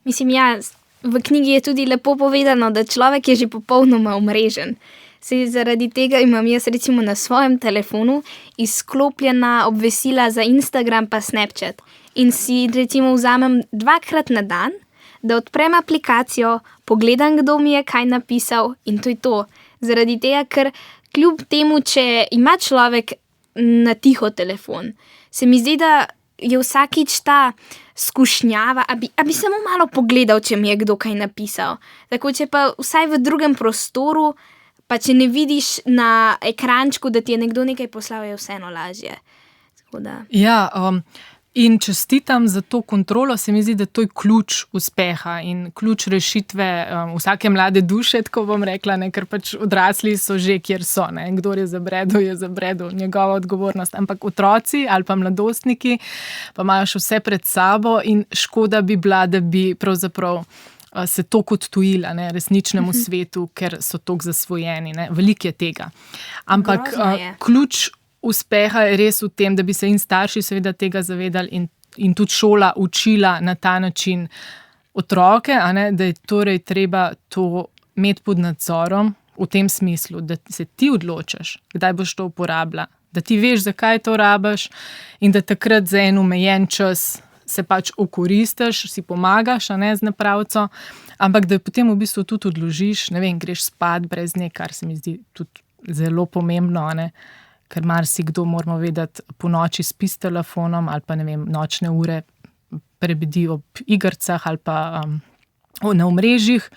Mislim, ja, v knjigi je tudi lepo povedano, da človek je že popolnoma omrežen. Sej zaradi tega imam jaz recimo na svojem telefonu izklopljena obvesila za Instagram pa Snapchat. In si recimo vzamem 2-krat na dan, da odprem aplikacijo, pogledam, kdo mi je kaj napisal in to je to. Zaradi tega, ker kljub temu, če ima človek na tiho telefon, se mi zdi, da je vsakič ta skušnjava, a bi samo malo pogledal, če mi je kdo kaj napisal. Tako, če pa vsaj v drugem prostoru, pa če ne vidiš na ekrančku, da ti je nekdo nekaj poslal, je vseeno lažje. Ja, in čestitam za to kontrolo, se mi zdi, da to je ključ uspeha in ključ rešitve vsake mlade duše, tako bom rekla, ne, ker pač odrasli so že, kjer so. Ne. Kdor je zabredel, njegova odgovornost. Ampak otroci ali pa mladostniki pa imajo še vse pred sabo in škoda bi bila, da bi pravzaprav se toliko odtujila resničnemu svetu, ker so toliko zasvojeni. Ne. Veliko je tega. Ampak ključ uspeha je res v tem, da bi se in starši seveda tega zavedali in tudi šola učila na ta način otroke, da je torej treba to imeti pod nadzorom v tem smislu, da se ti odločaš, kdaj boš to uporabila, da ti veš, zakaj to rabiš in da takrat za en omejen čas se pač okoristiš, si pomagaš, z napravco, ampak da potem v bistvu tudi odložiš, ne vem, greš spat brez nje, kar se mi zdi tudi zelo pomembno, ker marsikdo, moramo vedeti, po noči spi s telefonom ali pa, ne vem, nočne ure prebedi ob igricah ali pa na omrežjih.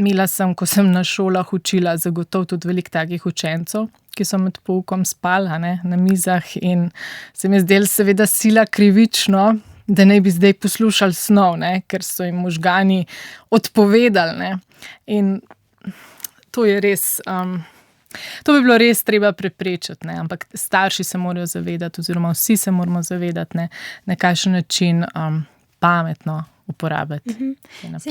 Imela sem, ko sem na šolah učila, zagotovo tudi veliko takih učencev, ki so med poukom spali na mizah in se mi je zdelo seveda sila krivično, da ne bi zdaj poslušali snov, ker so jim možgani odpovedali. In to je res... To bi bilo res treba preprečiti, ampak starši se morajo zavedati, oziroma vsi se moramo zavedati, na kakšen način pametno uporabiti.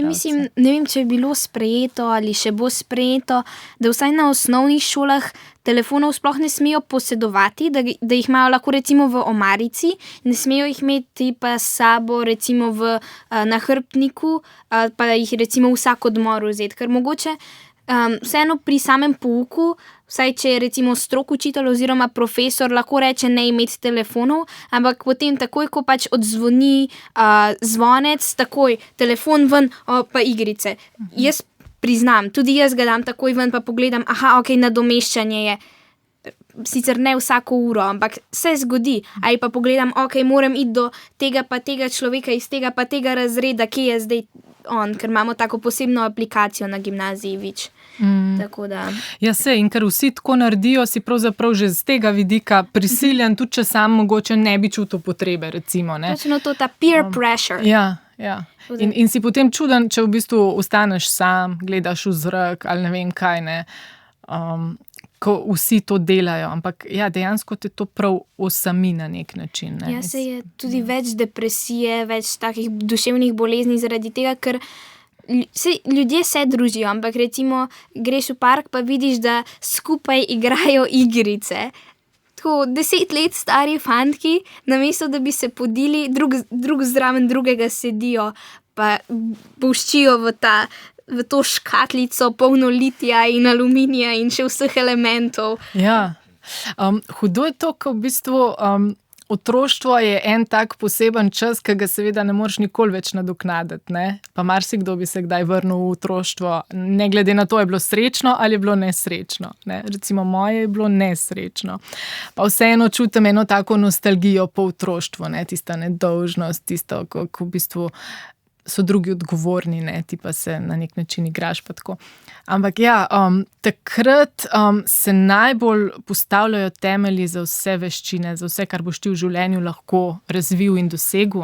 Mislim, ne vem, če je bilo sprejeto ali še bo sprejeto, da vsaj na osnovnih šolah telefonov sploh ne smejo posedovati, da jih imajo lahko recimo v omarici, ne smejo jih imeti pa s sabo recimo v nahrbtniku, pa jih recimo vsak odmor vzeti, ker mogoče vseeno pri samem pouku, vsaj če je recimo strog učitelj oziroma profesor, lahko reče ne imeti telefonov, ampak potem takoj, ko pač odzvoni zvonec, takoj telefon ven, pa igrice. Jaz priznam, tudi jaz ga dam takoj ven, pa pogledam, nadomeščanje je. Sicer ne vsako uro, ampak se zgodi. Ali pa pogledam, moram iti do tega pa tega človeka iz tega pa tega razreda, kje je zdaj on, ker imamo tako posebno aplikacijo na gimnaziji Vič. Tako da... Ja, in ker vsi tako naredijo, si pravzaprav že z tega vidika prisiljen, tudi če sam mogoče ne bi čutil potrebe, recimo. Točno to, ta peer pressure. Ja. In si potem čuden, če v bistvu ostaneš sam, gledaš v zrak ali ne vem kaj, ko vsi to delajo, ampak dejansko te to prav osami na nek način. Ja, se je tudi več depresije, več takih duševnih bolezni zaradi tega, ker ljudje se družijo, ampak recimo greš v park pa vidiš, da skupaj igrajo igrice. Tako 10 let stari fantki, namesto da bi se podili, drug zraven drugega sedijo, pa puščijo v to škatlico polno litija in aluminija in še vseh elementov. Ja, hudo je to, ko v bistvu otroštvo je en tak poseben čas, ki ga seveda ne moreš nikoli več nadoknaditi, pa marsikdo bi se kdaj vrnil v otroštvo, ne glede na to, je bilo srečno ali je bilo nesrečno. Recimo moje je bilo nesrečno. Pa vseeno čutim eno tako nostalgijo po otroštvu, tista nedolžnost, tisto, ko v bistvu so drugi odgovorni, ti pa se na nek način igraš pa tako. Ampak takrat se najbolj postavljajo temelji za vse veščine, za vse, kar boš ti v življenju lahko razvil in dosegel.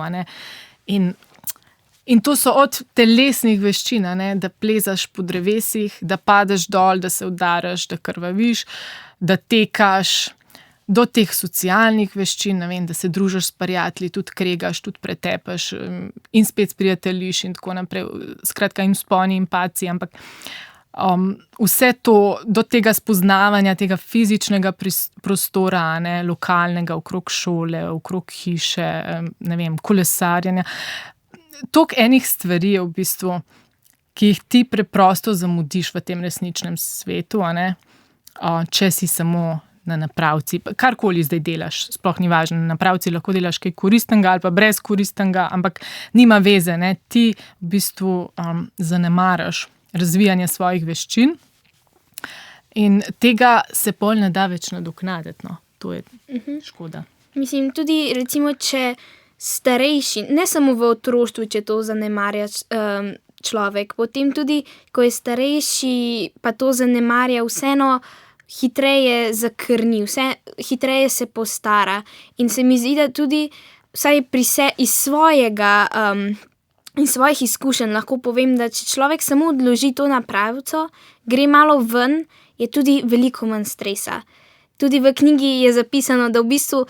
In to so od telesnih veščin, da plezaš po drevesih, da padeš dol, da se udaraš, da krvaviš, da tekaš, do teh socialnih veščin, da se družiš s prijatelji, tudi kregaš, tudi pretepeš in spet sprijateljiš in tako naprej. Skratka, in vzponi in padci, ampak vse to, do tega spoznavanja, tega fizičnega prostora, ne, lokalnega, okrog šole, okrog hiše, ne vem, kolesarjenja. Toliko enih stvari je v bistvu, ki jih ti preprosto zamudiš v tem resničnem svetu, a ne, če si samo na napravci. Karkoli zdaj delaš, sploh ni važno, na napravci lahko delaš kaj koristnega ali pa brez koristnega, ampak nima veze, ne, ti v bistvu zanemaraš razvijanje svojih veščin in tega se pol ne da več nadoknaditi, no. To je škoda. Mislim, tudi recimo, če starejši, ne samo v otroštvu, če to zanemarja človek, potem tudi, ko je starejši, pa to zanemarja, vseeno hitreje zakrni, hitreje se postara. In se mi zdi, da tudi vsaj iz svojih izkušenj lahko povem, da če človek samo odloži to napravico, gre malo ven, je tudi veliko manj stresa. Tudi v knjigi je zapisano, da v bistvu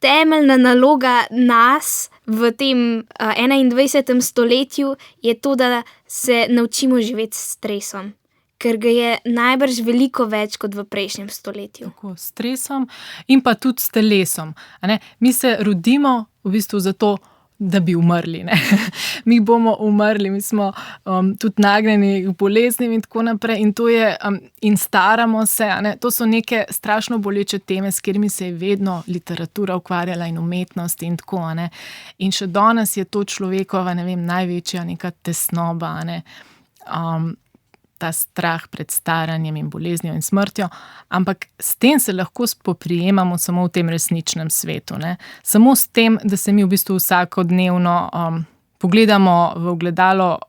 temeljna naloga nas v tem 21. stoletju je to, da se naučimo živeti s stresom. Ker ga je najbrž veliko več kot v prejšnjem stoletju. Tako, s stresom in pa tudi s telesom. A ne? Mi se rodimo v bistvu zato, da bi umrli. Ne? Mi bomo umrli, mi smo tudi nagnjeni k boleznim in tako naprej. In to je, in staramo se. A ne? To so neke strašno boleče teme, s katerimi se je vedno literatura ukvarjala in umetnost in tako. A ne? In še danes je to človekova, ne vem, največja neka tesnoba, a ne? Ta strah pred staranjem in boleznijo in smrtjo, ampak s tem se lahko spoprijemamo samo v tem resničnem svetu. Ne? Samo s tem, da se mi v bistvu vsakodnevno pogledamo v ogledalo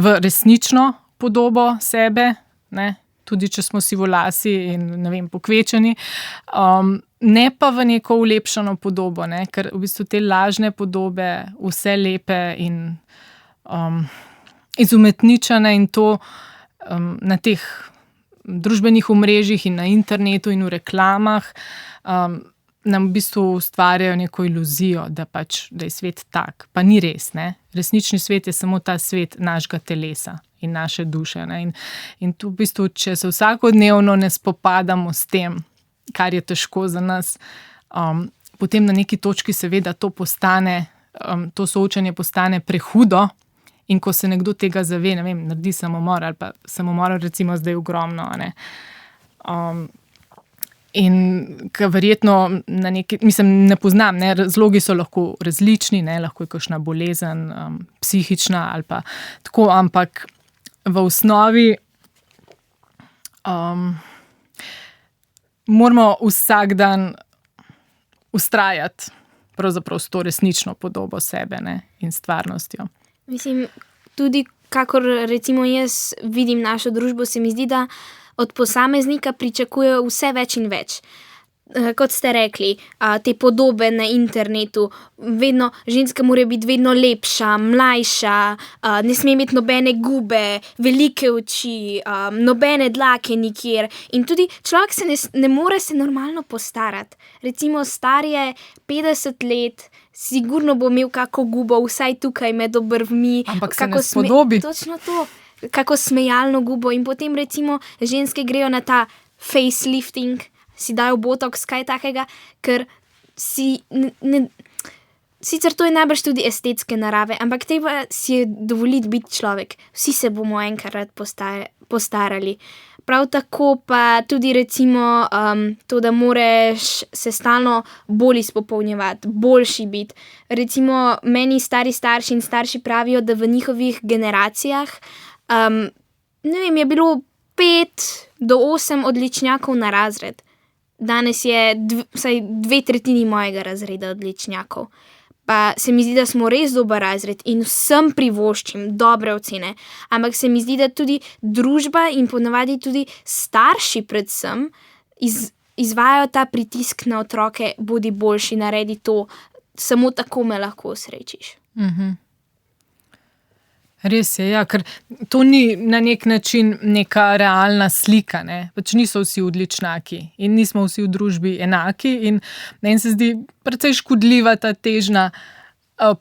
v resnično podobo sebe, ne? Tudi če smo sivolasi in ne vem, pokvečeni, ne pa v neko ulepšano podobo, ne? Ker v bistvu te lažne podobe, vse lepe in izumetničene in to na teh družbenih omrežjih in na internetu in v reklamah nam v bistvu ustvarjajo neko iluzijo, da je svet tak. Pa ni res, ne. Resnični svet je samo ta svet našega telesa in naše duše, ne. In tu v bistvu, če se vsakodnevno ne spopadamo s tem, kar je težko za nas, potem na neki točki seveda to soočenje postane prehudo. In ko se nekdo tega zave, ne vem, naredi samomor ali pa samomor recimo zdaj ogromno, a ne. In ke verjetno ne poznam, ne, razlogi so lahko različni, ne, lahko je kakšna bolezen, psihična ali pa tako, ampak v osnovi moramo vsak dan vztrajati pravzaprav s to resnično podobo sebe, ne, in stvarnostjo. Mislim, tudi kakor recimo jaz vidim našo družbo, se mi zdi, da od posameznika pričakujejo vse več in več. Kot ste rekli, te podobe na internetu, vedno, ženska mora biti vedno lepša, mlajša, ne sme imeti nobene gube, velike oči, nobene dlake nikjer. In tudi človek ne more se normalno postarati. Recimo star je 50 let, sigurno bo imel kako gubo, vsaj tukaj med obrvmi. Ampak se ne spodobi. Točno to, kako smejalno gubo. In potem recimo ženske grejo na ta facelifting, si dajo botox, kaj takega, ker sicer to je najbrž tudi estetske narave, ampak treba si je dovoliti biti človek. Vsi se bomo enkrat postarali. Prav tako pa tudi recimo to, da moreš se stalno bolj izpopolnjevati, boljši biti. Recimo meni stari starši in starši pravijo, da v njihovih generacijah ne vem, je bilo 5 do 8 odličnjakov na razred. Danes je vsaj 2/3 mojega razreda odličnjakov. Pa se mi zdi, da smo res dober razred in vsem privoščim dobre ocene. Ampak se mi zdi, da tudi družba in ponavadi tudi starši predvsem izvajajo ta pritisk na otroke, bodi boljši, naredi to, samo tako me lahko osrečiš. Res je, ja, ker to ni na nek način neka realna slika, ne. Pač niso vsi odličnaki in nismo vsi v družbi enaki in meni se zdi precej škodljiva ta težnja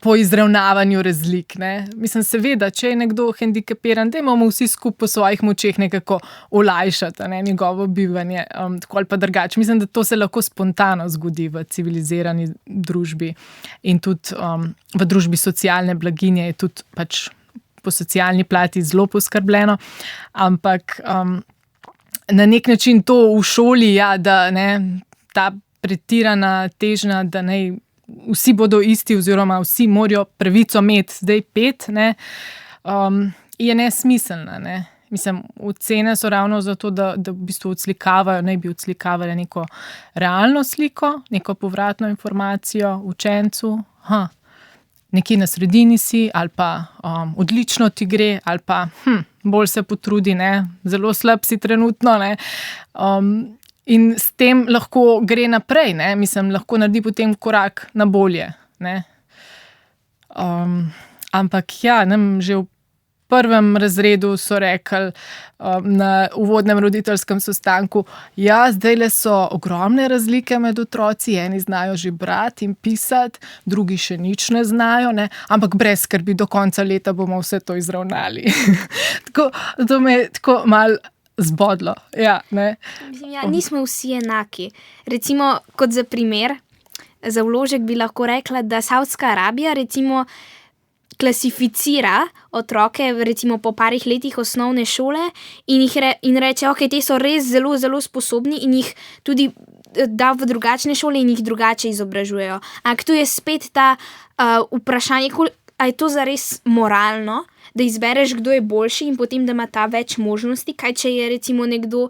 po izravnavanju razlik. Ne. Mislim, seveda, če je nekdo hendikepiran, da imamo vsi skupaj po svojih močeh nekako olajšati njegovo bivanje, tako ali pa drugače. Mislim, da to se lahko spontano zgodi v civilizirani družbi in tudi v družbi socialne blaginje je tudi pač po socialni plati zelo poskrbljeno, ampak na nek način to v šoli, da ta pretirana težnja, da vsi bodo isti oziroma vsi morajo pravico imeti zdaj 5, je nesmiselna. Ne. Mislim, ocene so ravno zato, da v bistvu odslikavajo, naj bi odslikavale neko realno sliko, neko povratno informacijo učencu. Nekje na sredini si, ali pa odlično ti gre, ali pa bolj se potrudi, zelo slab si trenutno. In s tem lahko gre naprej, mislim, lahko naredi potem korak na bolje. Ampak nam že v prvem razredu so rekli na uvodnem roditeljskem sestanku, zdajle so ogromne razlike med otroci, eni znajo že brati in pisati, drugi še nič ne znajo, ampak brez skrbi, do konca leta bomo vse to izravnali. To me je tako malo zbodlo. Nismo vsi enaki. Recimo, kot za primer, za vložek bi lahko rekla, da Saudska Arabija recimo klasificira otroke recimo po parih letih osnovne šole in reče, te so res zelo, zelo sposobni in jih tudi da v drugačne šole in jih drugače izobražujejo. Ampak tu je spet ta vprašanje, a je to zares moralno, da izbereš, kdo je boljši in potem, da ima ta več možnosti. Kaj, če je recimo nekdo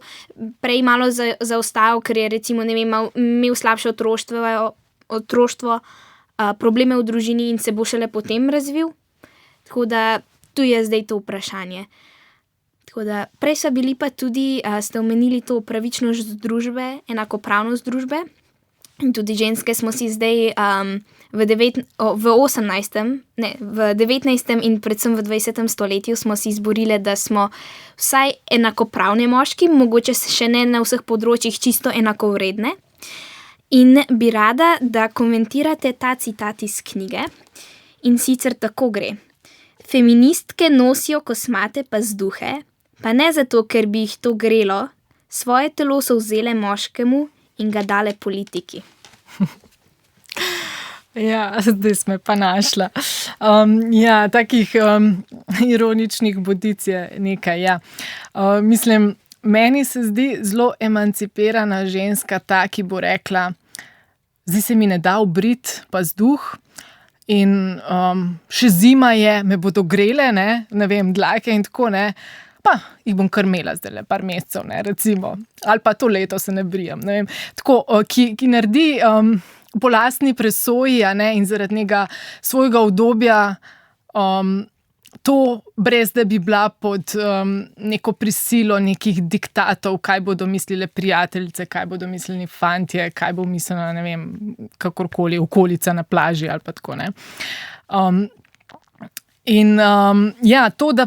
prej malo zaostal, ker je recimo, imel slabše otroštvo, probleme v družini in se bo šele potem razvil. Tako da tu je zdaj to vprašanje. Tako da prej so bili pa tudi, ste omenili to pravičnost družbe, enakopravnost družbe. In tudi ženske smo si zdaj v 19. in predvsem v 20. stoletju smo si izborile, da smo vsaj enakopravne moški, mogoče še ne na vseh področjih čisto enakovredne. In bi rada, da komentirate ta citat iz knjige. In sicer tako gre. Feministke nosijo kosmate pazduhe, pa ne zato, ker bi jih to grelo, svoje telo so vzele moškemu in ga dale politiki. Zdaj smo pa našla. Takih ironičnih bodic je nekaj. Mislim, meni se zdi zelo emancipirana ženska ta, ki bo rekla, zdaj se mi ne da obrit pazduh in še zima je, me bodo grele, ne vem, dlake in tako, pa jih bom kar imela zdaj par mesecev, recimo. Ali pa to leto se ne brijem, ne vem. Tako, ki naredi po lastni presoji in zaradi njega svojega udobja to, brez da bi bila pod neko prisilo nekih diktatov, kaj bodo mislile prijateljice, kaj bodo mislili fantje, kaj bo mislila, ne vem, kakorkoli, okolica na plaži ali pa tako, to, da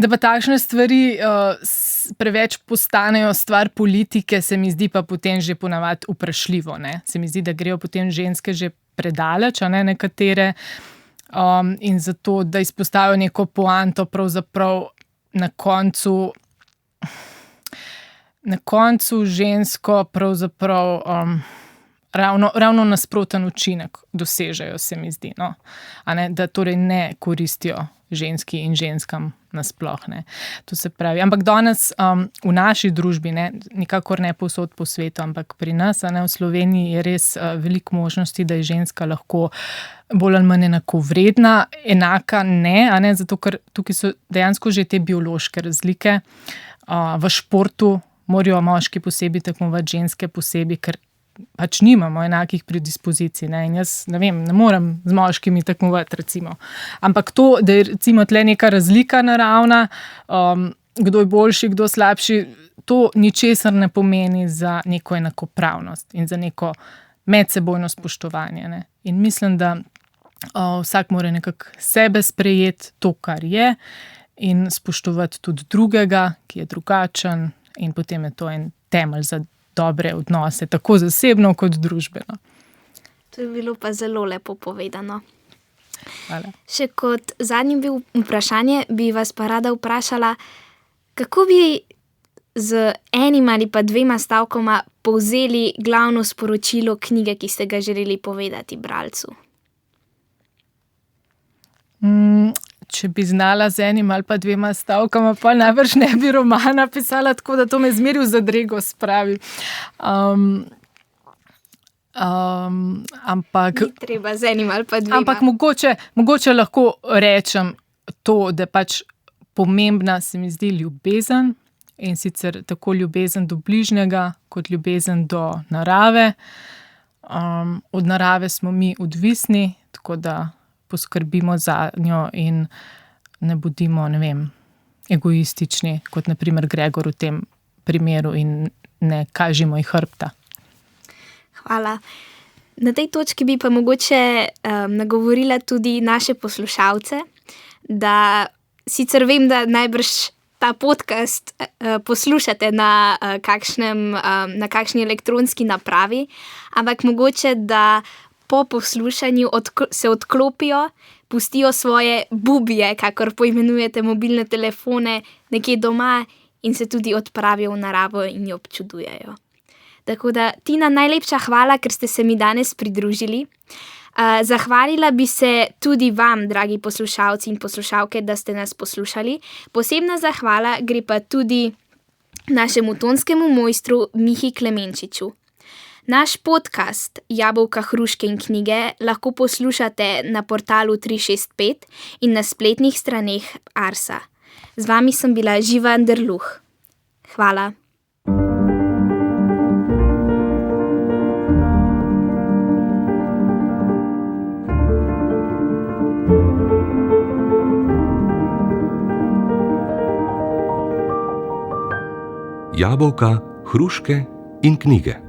pa takšne stvari preveč postanejo stvar politike, se mi zdi pa potem že ponavadi vprašljivo. Se mi zdi, da grejo potem ženske že predaleč, nekatere, in zato, da izpostavijo neko poanto, pravzaprav na koncu žensko pravzaprav ravno nasproten učinek dosežejo, se mi zdi, da torej ne koristijo ženski in ženskam nasploh. To se pravi. Ampak danes v naši družbi, nikakor ne povsod po svetu, ampak pri nas, v Sloveniji je res veliko možnosti, da je ženska lahko bolj ali manj enakovredna, enaka ne, zato ker tukaj so dejansko že te biološke razlike. V športu morajo moški posebej tekmovati, ženske posebej, ker pač nimamo enakih predispozicij, in jaz ne morem z moškimi tekmovati, recimo. Ampak to, da je recimo tle neka razlika naravna, kdo je boljši, kdo slabši, to ničesar ne pomeni za neko enakopravnost in za neko medsebojno spoštovanje. In mislim, da vsak mora nekako sebe sprejeti to, kar je, in spoštovati tudi drugega, ki je drugačen, in potem je to en temelj za dobre odnose, tako zasebno kot družbeno. To je bilo pa zelo lepo povedano. Hvala. Še kot zadnje vprašanje bi vas pa rada vprašala, kako bi z enim ali pa 2 stavkoma povzeli glavno sporočilo knjige, ki ste ga želeli povedati bralcu? Če bi znala z enim ali pa 2 stavkama, pa najbrž ne bi romana pisala, tako da to me zmeri v zadrego spravi. Ampak Ni treba z enim ali pa 2. Ampak mogoče lahko rečem to, da pač pomembna se mi zdi ljubezen, in sicer tako ljubezen do bližnjega kot ljubezen do narave. Od narave smo mi odvisni, tako da poskrbimo za njo in ne bodimo, egoistični, kot na primer Gregor v tem primeru, in ne kažimo ji hrbta. Hvala. Na tej točki bi pa mogoče nagovorila tudi naše poslušalce, da sicer vem, da najbrž ta podcast poslušate na kakšni elektronski napravi, ampak mogoče, da po poslušanju se odklopijo, pustijo svoje bubije, kakor poimenujete mobilne telefone, nekje doma in se tudi odpravijo v naravo in jo občudujejo. Tako da, Tina, najlepša hvala, ker ste se mi danes pridružili. Zahvalila bi se tudi vam, dragi poslušalci in poslušalke, da ste nas poslušali. Posebna zahvala gre pa tudi našemu tonskemu mojstru Mihi Klemenčiču. Naš podcast Jabolka, hruške in knjige lahko poslušate na portalu 365 in na spletnih straneh Arsa. Z vami sem bila Živa Anderluh. Hvala. Jabolka, hruške in knjige.